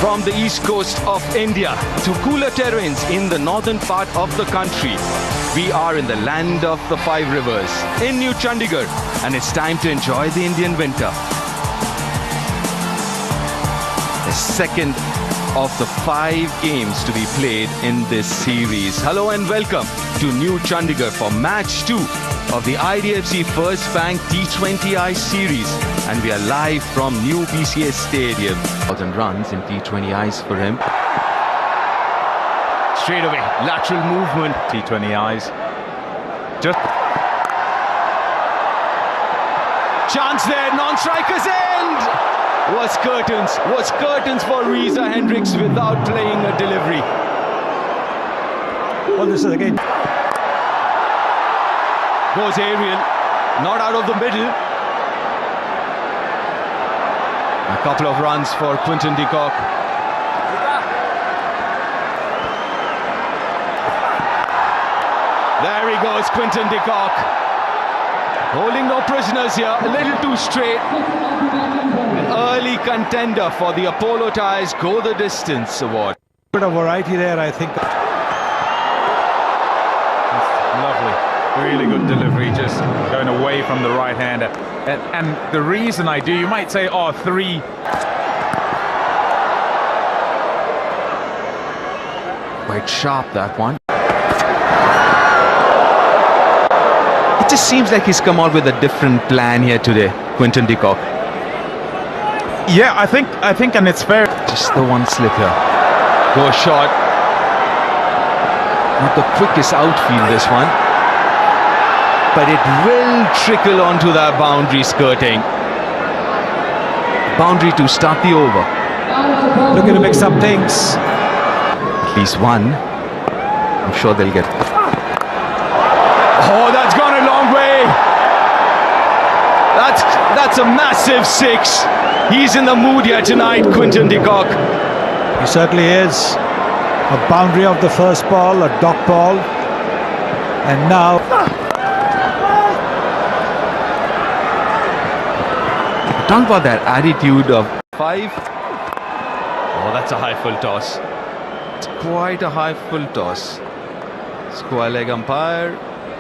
From the east coast of India to cooler terrains in the northern part of the country, we are in the land of the five rivers, in New Chandigarh, and it's time to enjoy the Indian winter. The second of the 5 games to be played in this series. Hello and welcome to New Chandigarh for match 2 of the IDFC First Bank T20I series, and we are live from new PCS Stadium. 1,000 runs in T20Is for him. Straight away, lateral movement. T20Is. Just chance there, non-striker's end. Was curtains for Reza Hendricks without playing a delivery. Well, this is again. Goes aerial, not out of the middle. A couple of runs for Quinton de Kock. There he goes, Quinton de Kock. Holding no prisoners here, a little too straight. An early contender for the Apollo Tyres Go the Distance award. Bit of variety there, I think. lovely, really good delivery, just going away from the right-hander. And the reason I do, you might say, oh, 3. Quite sharp, that one. It just seems like he's come out with a different plan here today, Quinton de Kock. Yeah, I think, and it's fair. Just the one slip here. Go shot. Not the quickest outfield, this one. But it will trickle onto that boundary skirting. Boundary to start the over. Looking to mix up things. At least one. I'm sure they'll get. Oh, that's gone a long way. That's a massive 6. He's in the mood here tonight, Quinton de Kock. He certainly is. A boundary of the first ball, a dot ball. And now... Talk about that attitude of 5. Oh, that's a high full toss. It's quite a high full toss. Square leg umpire,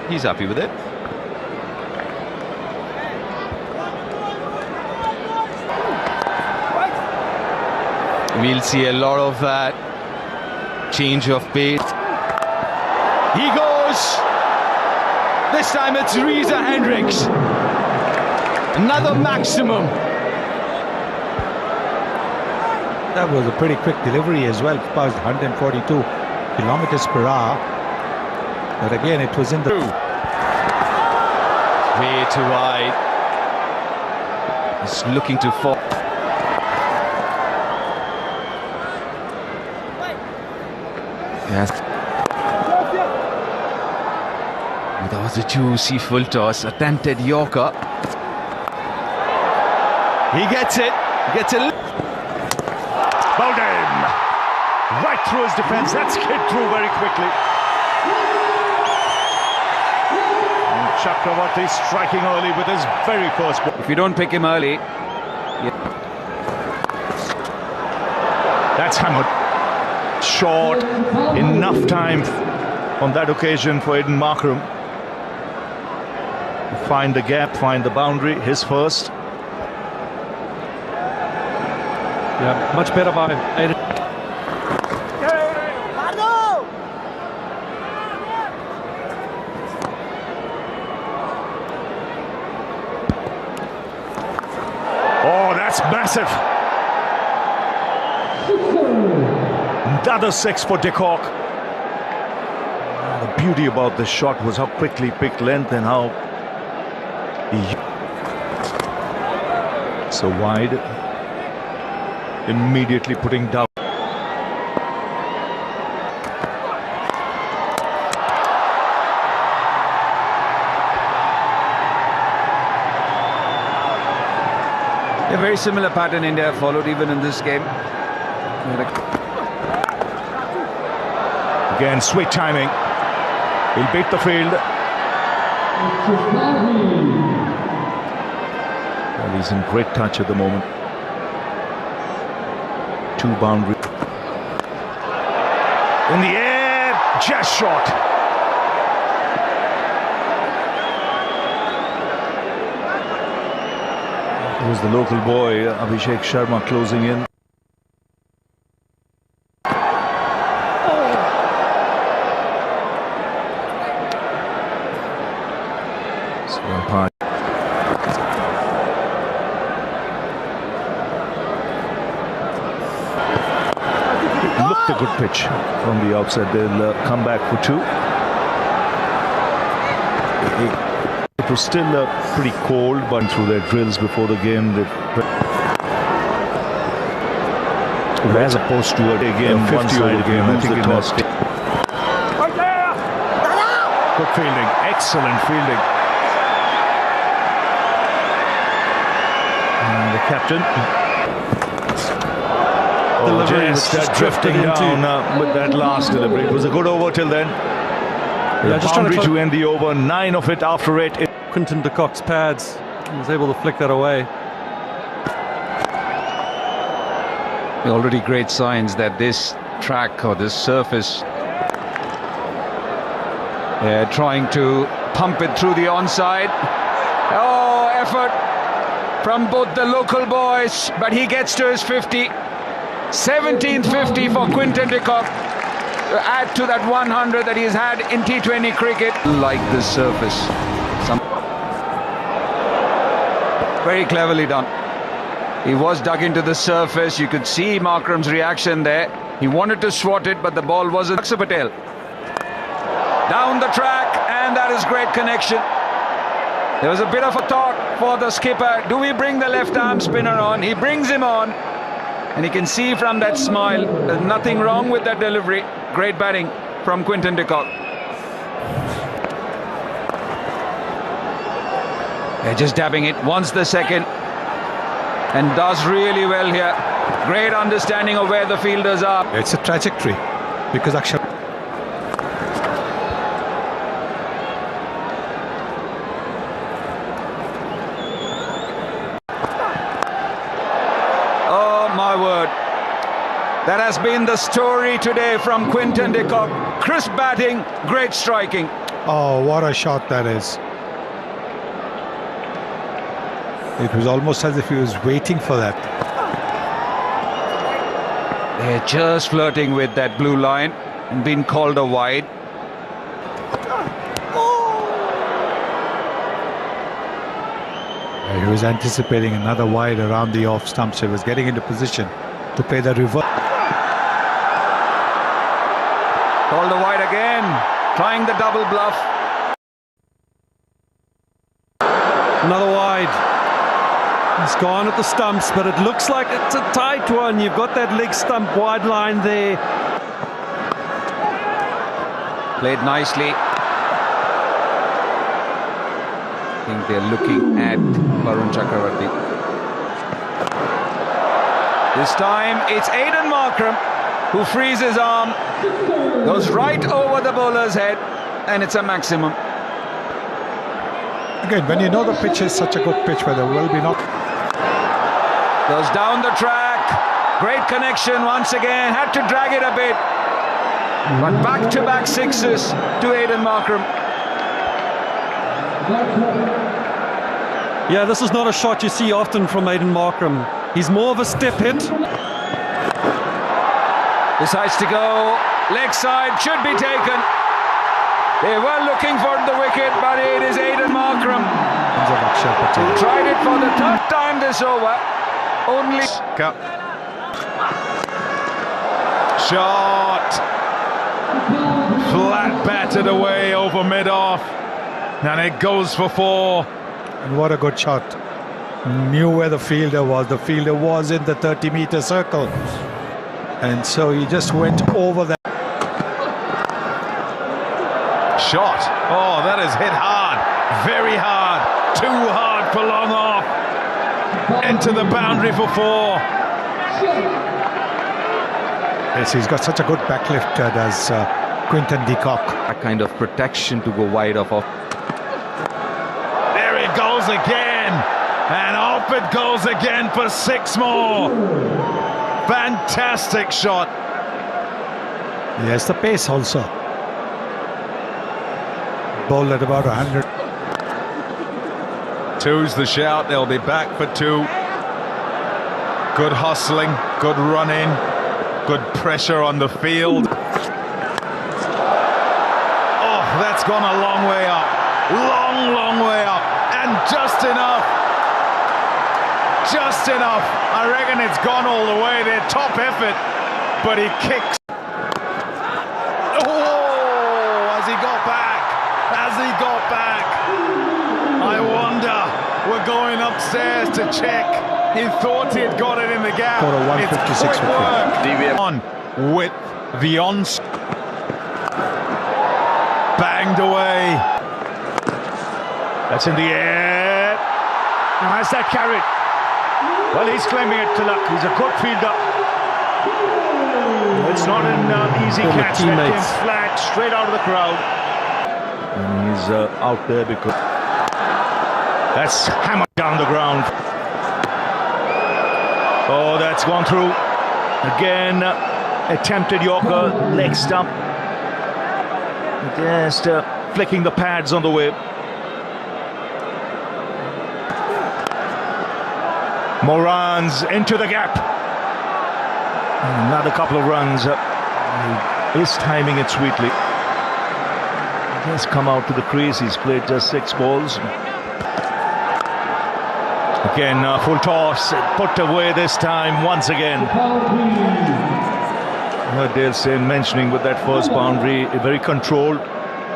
he's happy with it. We'll see a lot of that. Change of pace. He goes. This time it's Reza Hendricks. Another maximum. That was a pretty quick delivery as well. Passed 142 kilometers per hour. But again, it was in the... Way too wide. He's looking to fall. Yes. That was a juicy full toss. Attempted Yorker. He gets it. Gets it. Bowden! Right through his defence. That's hit through very quickly. And Chakravarti striking early with his very first ball. If you don't pick him early... That's hammered. Short. Enough time on that occasion for Aiden Markram. Find the gap, find the boundary. His first. Yeah, much better by Aiden. Oh, that's massive. Another 6 for de Kock. The beauty about this shot was how quickly he picked length and how so wide, immediately putting down. A very similar pattern India followed even in this game. Again, sweet timing. He'll beat the field. Well, he's in great touch at the moment. two boundary. In the air, just short. It was the local boy, Abhishek Sharma, closing in. Looked a good pitch from the outside. They'll come back for two. It was still pretty cold, but through their drills before the game, as opposed to again 50-over game, I think it was. Good fielding, excellent fielding. And the captain. Oh, just drifting down with that last delivery. It was a good over till then. Yeah, just boundary to end the over, 9 of it after 8. Quinton de Kock's pads. He was able to flick that away. Already great signs that this track or this surface, trying to pump it through the onside. Oh, effort from both the local boys, but he gets to his 50. 17th 50 for Quinton de Kock. Add to that 100 that he's had in T20 cricket. Like this surface. Very cleverly done. He was dug into the surface. You could see Markram's reaction there. He wanted to swat it, but the ball wasn't. Akshar Patel. Down the track, and that is great connection. There was a bit of a thought for the skipper. Do we bring the left arm spinner on? He brings him on. And you can see from that smile, there's nothing wrong with that delivery. Great batting from Quinton de Kock. They're just dabbing it, wants the second, and does really well here. Great understanding of where the fielders are. It's a trajectory, because Akshar. My word, that has been the story today from Quinton de Kock. Crisp batting, great striking. Oh, what a shot that is. It was almost as if he was waiting for that. They're just flirting with that blue line and being called a wide. He was anticipating another wide around the off stump, so he was getting into position to play the reverse. Called a wide again, trying the double bluff. Another wide. He's gone at the stumps, but it looks like it's a tight one. You've got that leg stump wide line there. Played nicely. I think they're looking at Varun Chakravarti. This time it's Aiden Markram who frees his arm, goes right over the bowler's head, and it's a maximum. Again, when you know the pitch is such a good pitch where there will be not. Goes down the track. Great connection once again. Had to drag it a bit. But back-to-back sixes to Aiden Markram. Yeah, this is not a shot you see often from Aiden Markram. He's more of a step hit. Decides to go leg side, should be taken. They were looking for the wicket, but it is Aiden Markram who tried it for the third time this over. Only shot, flat batted away over mid-off, and it goes for 4. And what a good shot. Knew where the fielder was. The fielder was in the 30-meter circle. And so he just went over that. Shot. Oh, that is hit hard. Very hard. Too hard for long off. Into the boundary for 4. Yes, he's got such a good backlift, does Quinton de Kock. That kind of protection to go wide off. There it goes again. And off it goes again for 6 more. Fantastic shot. Yes, the pace also. Ball at about 100. Two's the shout. They'll be back for two. Good hustling, good running, good pressure on the field. Oh, that's gone a long way up. Long way up. And just enough. Just enough. I reckon it's gone all the way there. Top effort. But he kicks. Oh, has he got back? Has he got back? I wonder. We're going upstairs to check. He thought he had got it in the gap. It's quick work. On with the onslaught. Banged away. That's in the air. Now has that carried? Well, he's claiming it to luck. He's a good fielder. It's not an easy catch. That came flat, straight out of the crowd. And he's out there because that's hammered down the ground. Oh, that's gone through. Again, attempted Yorker, leg stump. Just flicking the pads on the way. Moran's into the gap. Another couple of runs. He's timing it sweetly. He has come out to the crease. He's played just 6 balls. Again, full toss, put away this time once again. Heard Dale Steyn mentioning with that first boundary, very controlled,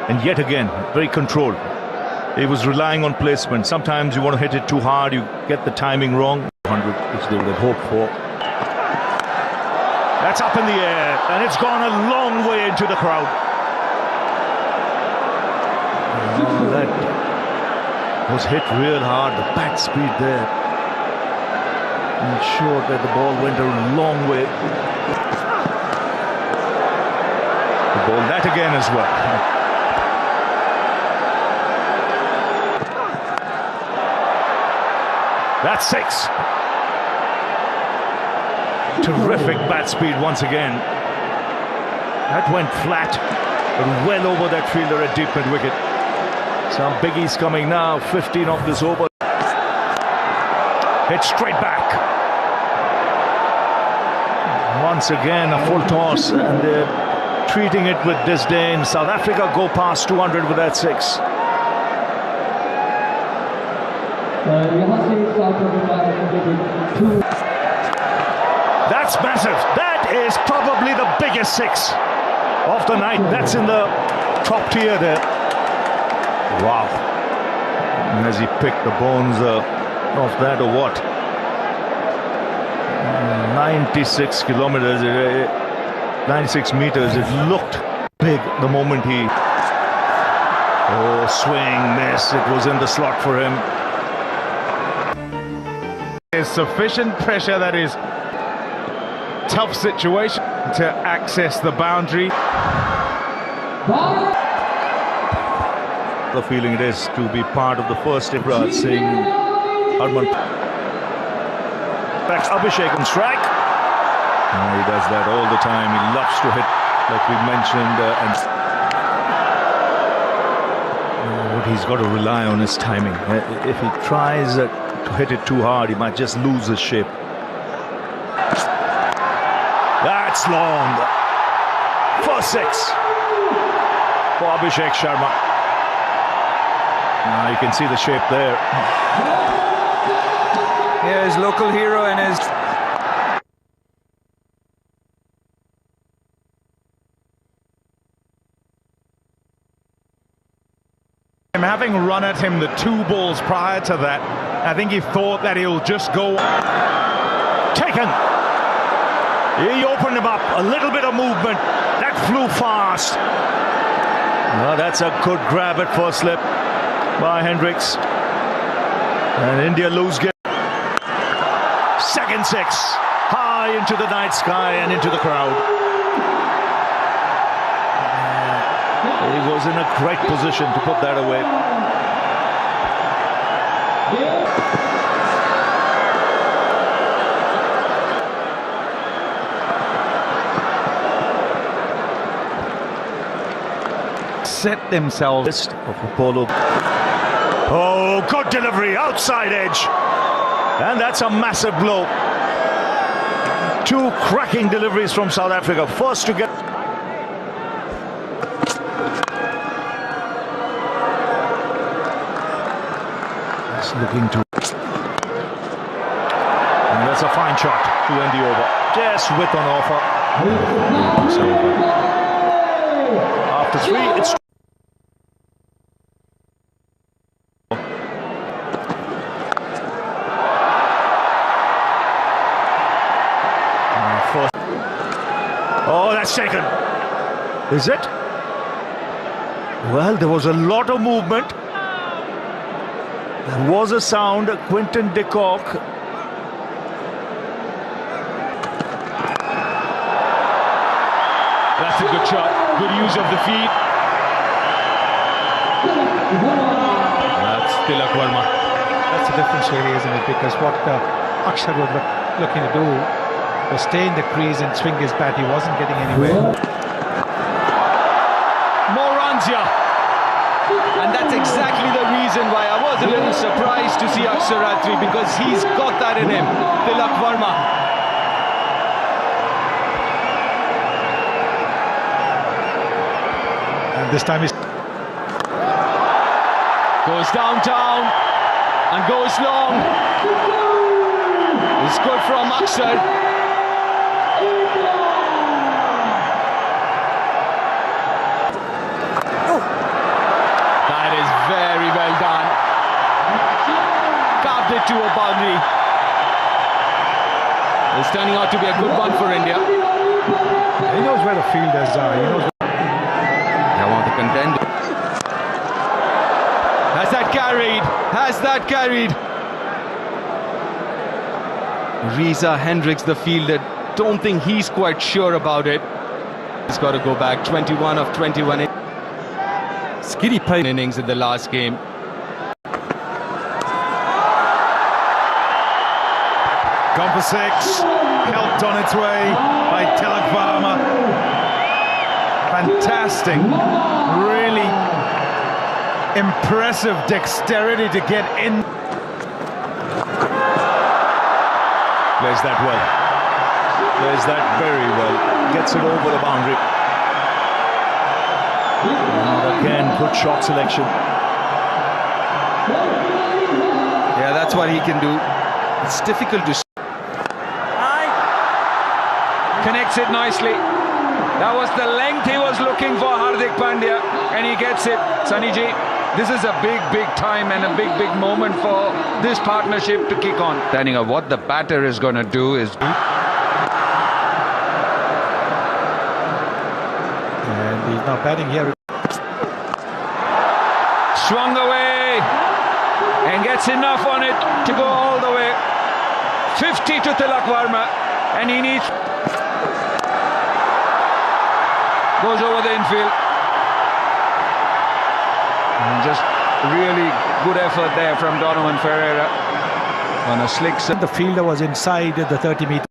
and yet again, very controlled. He was relying on placement. Sometimes you want to hit it too hard, you get the timing wrong. 100, which they would have hoped for. That's up in the air, and it's gone a long way into the crowd. Oh, that was hit real hard, the bat speed there ensured that the ball went a long way. The ball that again as well. That's 6. Terrific bat speed once again. That went flat, but well over that fielder at deep mid wicket. Some biggies coming now, 15 off this over. Hit straight back. Once again, a full toss, and they're treating it with disdain. South Africa go past 200 with that 6. That's massive. That is probably the biggest 6 of the night. That's in the top tier there. Wow. And has he picked the bones of that or what? 96 kilometers, 96 meters. It looked big the moment he... Oh, swing, miss. It was in the slot for him. There's sufficient pressure, that is tough situation to access the boundary. The feeling it is to be part of the first Ibrahim Singh Harman. Backs Abhishek on strike. He does that all the time. He loves to hit, like we mentioned, and what he's got to rely on is timing. If he tries to hit it too hard, he might just lose his shape. That's long. For 6 for Abhishek Sharma. Now you can see the shape there. Yeah, his local hero and his... Having run at him the 2 balls prior to that, I think he thought that he'll just go... Taken! He opened him up, a little bit of movement. That flew fast. Well, that's a good grab at first slip by Hendricks. And India lose game. Second 6, high into the night sky and into the crowd. He was in a great position to put that away. set themselves of Apollo. Oh, good delivery, outside edge. And that's a massive blow. Two cracking deliveries from South Africa. First to get... It's looking to... And that's a fine shot to end the over. Just with an offer. It's over. After three, it's... Oh, that's taken. Is it? Well, there was a lot of movement. There was a sound. Quinton de Kock. That's a good shot. Good use of the feet. That's Tilak Verma. That's the difference really, isn't it? Because what Akshar was looking to do was stay in the crease and swing his bat. He wasn't getting anywhere. More runs here. And that's exactly the reason why I was a little surprised to see Akshar Ratri, because he's got that in him. Tilak Verma. And this time he's... Goes downtown and goes long. It's good from Akshar. That is very well done. Carved it to a boundary. It's turning out to be a good one for India. He knows where the fielders are. He knows. I want to contend. Has that carried? Has that carried? Reza Hendricks, the fielder, don't think he's quite sure about it. He's got to go back. 21 of 21 Skiddy pace innings in the last game. Gone for six. Helped on its way by Tilak Verma. Fantastic. Really impressive dexterity to get in. Plays that well. Plays that very well. Gets it over the boundary. And again, good shot selection. Yeah, that's what he can do. It's difficult to... Connects it nicely. That was the length he was looking for, Hardik Pandya, and he gets it. Sunny Ji, this is a big time and a big moment for this partnership to kick on. Standing up, what the batter is going to do is... And he's now batting here. Swung away and gets enough on it to go all the way. 50 to Tilak Verma, and he needs... Goes over the infield. And just really good effort there from Donovan Ferreira on a slick... The fielder was inside the 30-meter.